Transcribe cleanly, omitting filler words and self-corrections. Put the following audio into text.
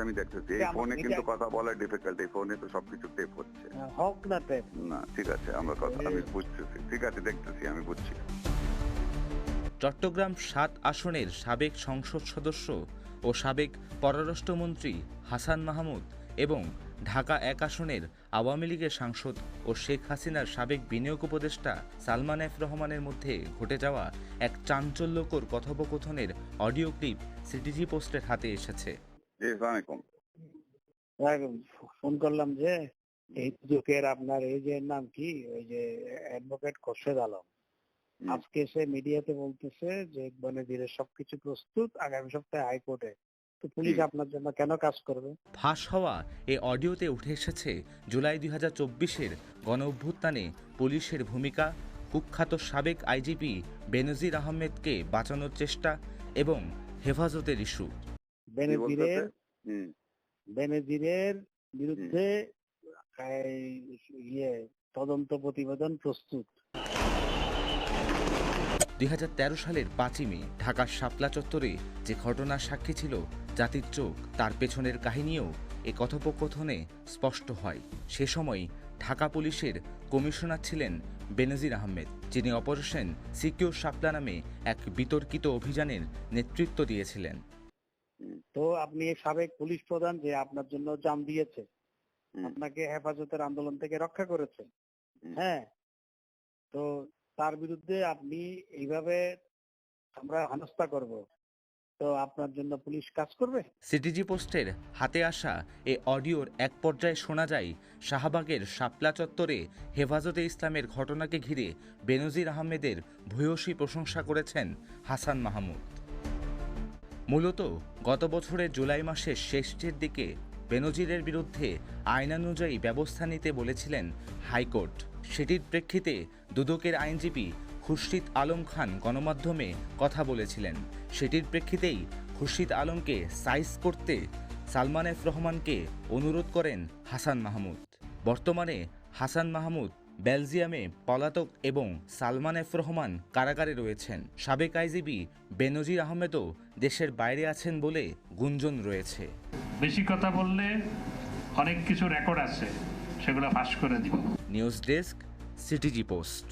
আমি দেখতেছি। এই ফোনে কিন্তু কথা বলা ডিফিকাল্ট, এই ফোনে তো সবকিছু টেপ হচ্ছে। হোক না টেপ। না ঠিক আছে, আমরা কথা আমি বুঝতেছি, ঠিক আছে দেখতেছি, আমি বুঝছি। চট্টগ্রাম ৭ আসনের সাবেক সংসদ সদস্য ও সাবেক পররাষ্ট্রমন্ত্রী হাসান মাহমুদ এবং ঢাকা ১ আসনের আওয়ামী লীগের সাংসদ ও শেখ হাসিনার সাবেক বিনিয়োগ উপদেষ্টা সালমান এফ রহমানের মধ্যে ঘটে যাওয়া এক চাঞ্চল্যকর কথোপকথনের অডিও ক্লিপ সিটিজি পোস্টের হাতে এসেছে। জি, আসসালামু আলাইকুম। ফোন করলাম যে এই যুগের আপনার এই যে নাম কি ওই যে অ্যাডভোকেট খোরশেদ আলম আজকে সে মিডিয়াতে বলতেছে যে বেনজিরের সবকিছু প্রস্তুত, আগামী সপ্তাহে হাইকোর্টে, তো পুলিশ আপনার জন্য কেন কাজ করবে? ফাঁস হওয়া এ অডিওতে উঠে এসেছে জুলাই ২০২৪-এর গণঅভ্যুত্থানে পুলিশের ভূমিকা, কুখ্যাত সাবেক আইজিপি বেনজির আহমেদকে বাঁচানোর চেষ্টা এবং হেফাজতের ইস্যু। বেনজিরের বিরুদ্ধে তদন্ত প্রতিবেদন প্রস্তুত। ২০১৩ সালের ৫ই মে ঢাকার শাপলা চত্বরে যে ঘটনার সাক্ষী ছিল জাতির চোখ, তার পেছনের কাহিনীও এ কথোপকথনে স্পষ্ট হয়। সে সময় ঢাকা পুলিশের কমিশনার ছিলেন বেনজির আহমেদ, যিনি অপারেশন সিকিউর শাপলা নামে এক বিতর্কিত অভিযানের নেতৃত্ব দিয়েছিলেন। তো আপনি সাবেক পুলিশ প্রধান যে আপনার জন্য জান দিয়েছে, আপনাকে হেফাজতের আন্দোলন থেকে রক্ষা করেছে, হ্যাঁ, তো তার বিরুদ্ধে আপনি এইভাবে আমরা হেনস্থা করব, তো আপনার জন্য পুলিশ কাজ করবে? সিটিজি পোস্টের হাতে আসা এ অডিওর এক পর্যায়ে শোনা যায় শাহবাগের শাপলা চত্বরে হেফাজতে ইসলামের ঘটনাকে ঘিরে বেনজির আহমেদের ভূয়সী প্রশংসা করেছেন হাসান মাহমুদ। মূলত গত বছরের জুলাই মাসের শেষের দিকে বেনজিরের বিরুদ্ধে আইনানুযায়ী ব্যবস্থা নিতে বলেছিলেন হাইকোর্ট। সেটির প্রেক্ষিতে দুদকের আইনজীবী খুরশিদ আলম খান গণমাধ্যমে কথা বলেছিলেন। সেটির প্রেক্ষিতেই খুরশিদ আলমকে সাইজ করতে সালমান এফ রহমানকে অনুরোধ করেন হাসান মাহমুদ। বর্তমানে হাসান মাহমুদ বেলজিয়ামে পলাতক এবং সালমান এফ রহমান কারাগারে রয়েছেন। সাবেক আইজিপি বেনজির আহমেদও দেশের বাইরে আছেন বলে গুঞ্জন রয়েছে। বেশি কথা বললে অনেক কিছু রেকর্ড আছে, সেগুলো ফাঁস করে দিব। News desk, CTG post.